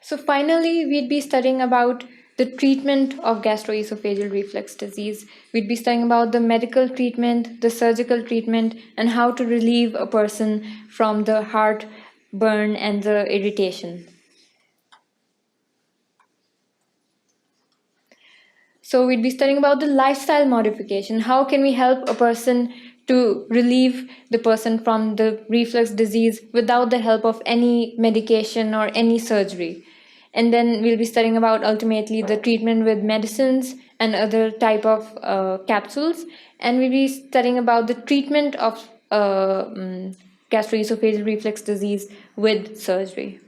So finally, we'd be studying about the treatment of gastroesophageal reflux disease. We'd be studying about the medical treatment, the surgical treatment, and how to relieve a person from the heartburn and the irritation. So we'd be studying about the lifestyle modification. How can we help a person to relieve the person from the reflux disease without the help of any medication or any surgery? And then we'll be studying about ultimately the treatment with medicines and other type of capsules. And we'll be studying about the treatment of gastroesophageal reflux disease with surgery.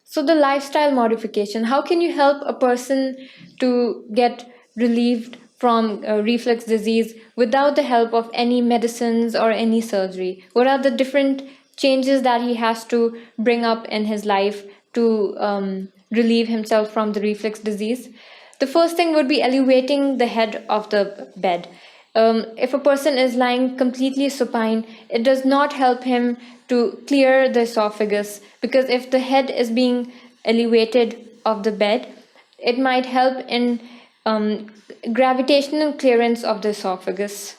So the lifestyle modification, how can you help a person to get relieved from reflux disease without the help of any medicines or any surgery? What are the different changes that he has to bring up in his life to relieve himself from the reflux disease? The first thing would be elevating the head of the bed. If a person is lying completely supine, it does not help him to clear the esophagus, because if the head is being elevated of the bed, it might help in gravitational clearance of the esophagus.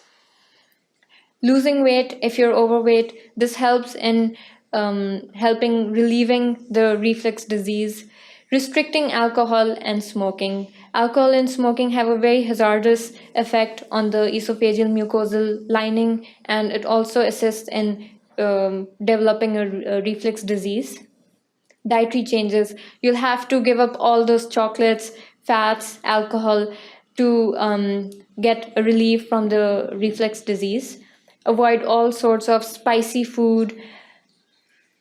Losing weight, if you're overweight, this helps in helping relieving the reflux disease. Restricting alcohol and smoking. Alcohol and smoking have a very hazardous effect on the esophageal mucosal lining, and it also assists in developing a reflux disease. Dietary changes. You'll have to give up all those chocolates, fats, alcohol to get a relief from the reflux disease. Avoid all sorts of spicy food,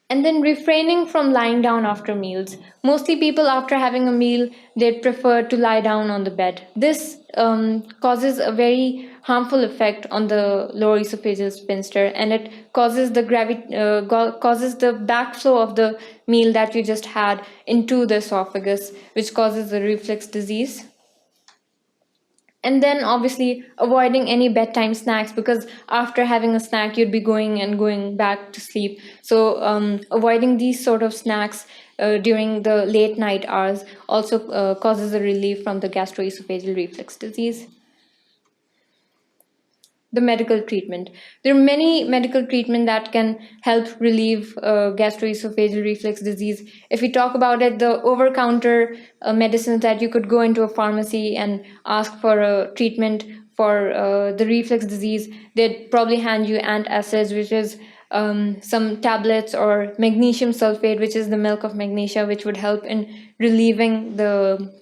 and then refraining from lying down after meals. Mostly people after having a meal, they'd prefer to lie down on the bed. This causes a very harmful effect on the lower esophageal sphincter, and it causes the causes the backflow of the meal that you just had into the esophagus, which causes the reflux disease. And then obviously avoiding any bedtime snacks, because after having a snack you'd be going back to sleep. So avoiding these sort of snacks during the late night hours also causes a relief from the gastroesophageal reflux disease. The medical treatment. There are many medical treatment that can help relieve gastroesophageal reflux disease. If we talk about it, the over-counter medicines that you could go into a pharmacy and ask for a treatment for the reflux disease, they'd probably hand you antacids, which is some tablets, or magnesium sulfate, which is the milk of magnesia, which would help in relieving the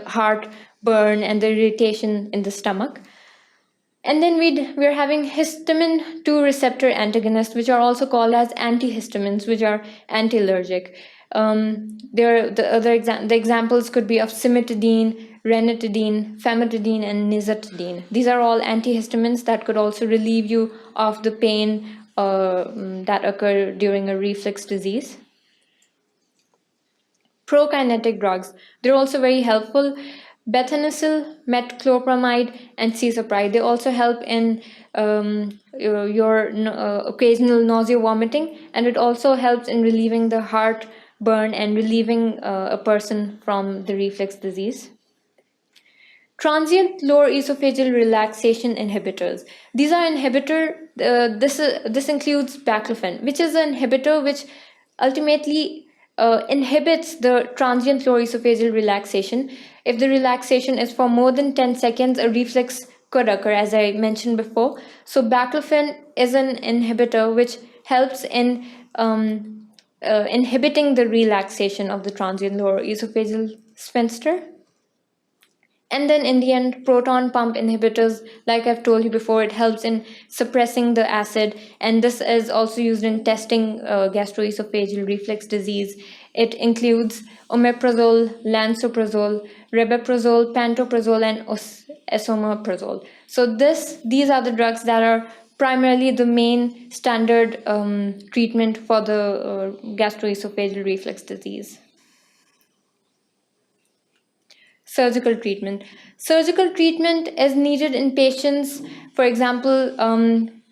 heartburn and the irritation in the stomach. And then we're having histamine 2 receptor antagonists, which are also called as antihistamines, which are anti-allergic. The examples could be of cimetidine, ranitidine, famotidine, and nizatidine. These are all antihistamines that could also relieve you of the pain that occur during a reflux disease. Prokinetic drugs, they're also very helpful. Bethanacil, metclopramide, and cisapride, they also help in your occasional nausea, vomiting, and it also helps in relieving the heartburn and relieving a person from the reflux disease. Transient lower esophageal relaxation inhibitors. These are this includes baclofen, which is an inhibitor which ultimately inhibits the transient lower esophageal relaxation. If the relaxation is for more than 10 seconds, a reflux could occur, as I mentioned before. So baclofen is an inhibitor which helps in inhibiting the relaxation of the transient lower esophageal sphincter. And then in the end, proton pump inhibitors, like I've told you before, it helps in suppressing the acid, and this is also used in testing gastroesophageal reflux disease. It includes omeprazole, lansoprazole, rabeprazole, pantoprazole, and esomeprazole. So these are the drugs that are primarily the main standard treatment for the gastroesophageal reflux disease. Surgical treatment. Surgical treatment is needed in patients, for example,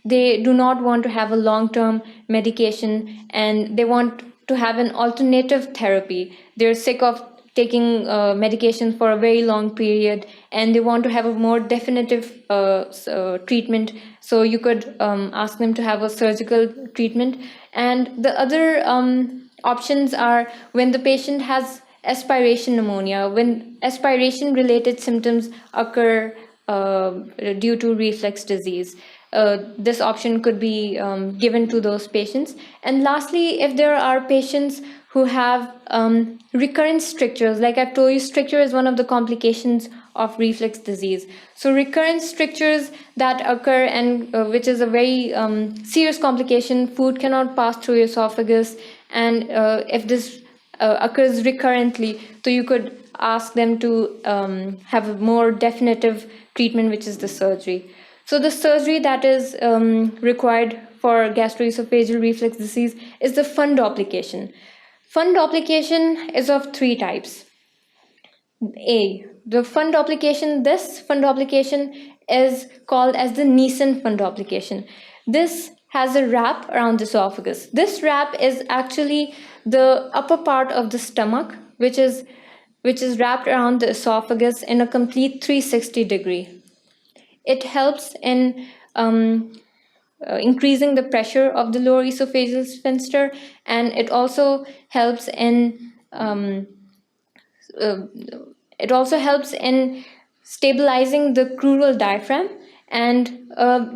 they do not want to have a long-term medication, and they want to have an alternative therapy. They're sick of taking medication for a very long period, and they want to have a more definitive treatment. So you could ask them to have a surgical treatment. And the other options are when the patient has aspiration pneumonia, when aspiration related symptoms occur due to reflux disease. This option could be given to those patients. And lastly, if there are patients who have recurrent strictures, like I've told you, stricture is one of the complications of reflux disease. So recurrent strictures that occur, and which is a very serious complication, food cannot pass through your esophagus, and if this occurs recurrently, so you could ask them to have a more definitive treatment, which is the surgery. So the surgery that is required for gastroesophageal reflux disease is the fundoplication. Fundoplication is of three types. The fundoplication, this fundoplication is called as the Nissen fundoplication. This has a wrap around the esophagus. This wrap is actually the upper part of the stomach, which is wrapped around the esophagus in a complete 360 degree. It helps in increasing the pressure of the lower esophageal sphincter, and it also helps in stabilizing the crural diaphragm. And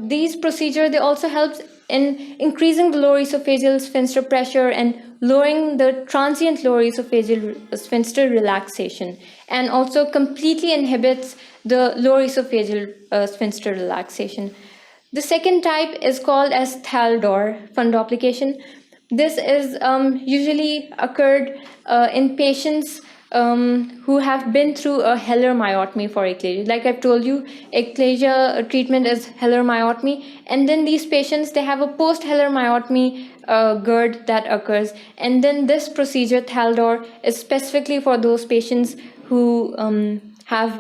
these procedures, they also help in increasing the lower esophageal sphincter pressure and lowering the transient lower esophageal sphincter relaxation, and also completely inhibits the lower esophageal sphincter relaxation. The second type is called as Thal-Dor fundoplication. This is usually occurred in patients who have been through a Heller myotomy for eclasia. Like I've told you, eclasia treatment is Heller myotomy, and then these patients, they have a post-Heller myotomy GERD that occurs, and then this procedure, Thal-Dor, is specifically for those patients who have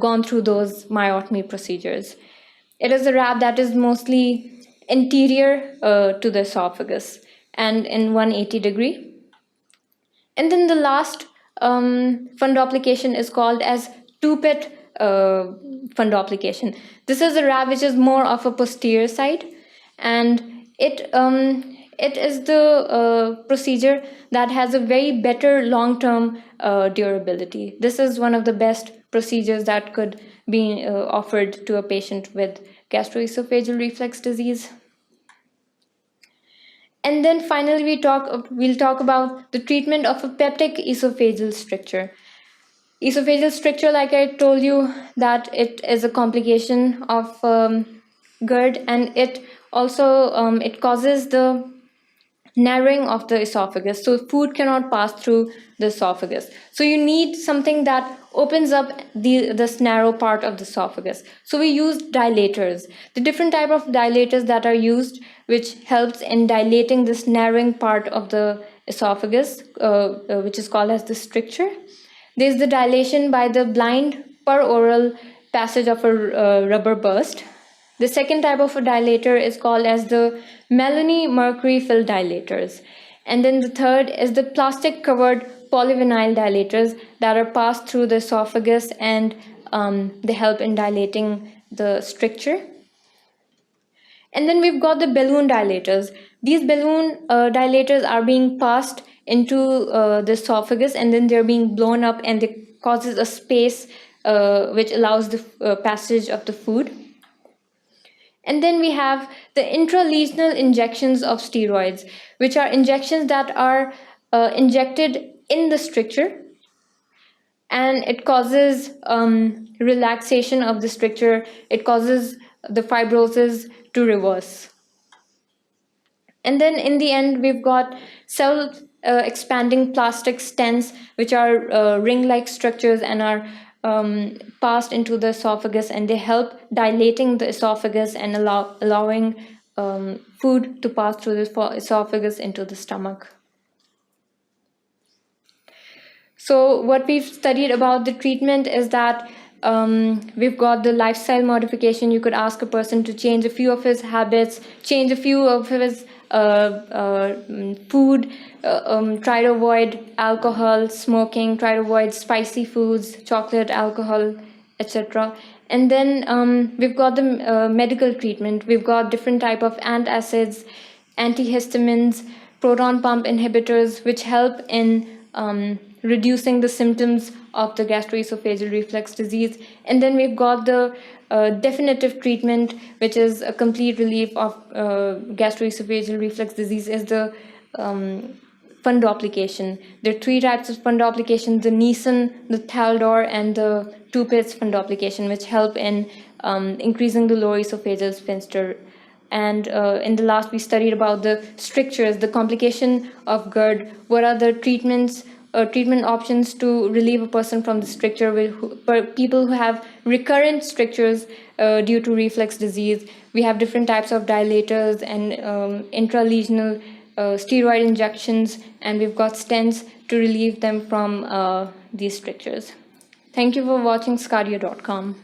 gone through those myotomy procedures. It is a wrap that is mostly anterior to the esophagus and in 180 degree. And then the last fundoplication is called as two-pit fundoplication. This is a wrap which is more of a posterior side, and it is the procedure that has a very better long-term durability. This is one of the best procedures that could be offered to a patient with gastroesophageal reflux disease. And then finally, we'll talk about the treatment of a peptic esophageal stricture. Esophageal stricture, like I told you, that it is a complication of GERD, and it also it causes the narrowing of the esophagus, so food cannot pass through the esophagus. So you need something that opens up this narrow part of the esophagus. So we use dilators. The different type of dilators that are used, which helps in dilating this narrowing part of the esophagus, which is called as the stricture. There's the dilation by the blind per-oral passage of a rubber burst. The second type of a dilator is called as the Melanie mercury fill dilators. And then the third is the plastic covered polyvinyl dilators that are passed through the esophagus, and they help in dilating the stricture. And then we've got the balloon dilators. These balloon dilators are being passed into the esophagus, and then they're being blown up, and it causes a space which allows the passage of the food. And then we have the intralesional injections of steroids, which are injections that are injected in the stricture, and it causes relaxation of the stricture. It causes the fibrosis to reverse. And then in the end, we've got self-expanding plastic stents, which are ring-like structures and are passed into the esophagus, and they help dilating the esophagus and allowing food to pass through the esophagus into the stomach. So what we've studied about the treatment is that We've got the lifestyle modification. You could ask a person to change a few of his habits, change a few of his food, try to avoid alcohol, smoking, try to avoid spicy foods, chocolate, alcohol, etc. And then we've got the medical treatment. We've got different type of antacids, antihistamines, proton pump inhibitors, which help in reducing the symptoms of the gastroesophageal reflux disease. And then we've got the definitive treatment, which is a complete relief of gastroesophageal reflux disease, is the fundoplication. There are three types of fundoplication: the Nissen, the Thaldor, and the Toupitz fundoplication, which help in increasing the lower esophageal sphincter. And in the last, we studied about the strictures, the complication of GERD. What are the treatment options to relieve a person from the stricture? For people who have recurrent strictures due to reflux disease, we have different types of dilators and intralesional steroid injections, and we've got stents to relieve them from these strictures. Thank you for watching sqadia.com.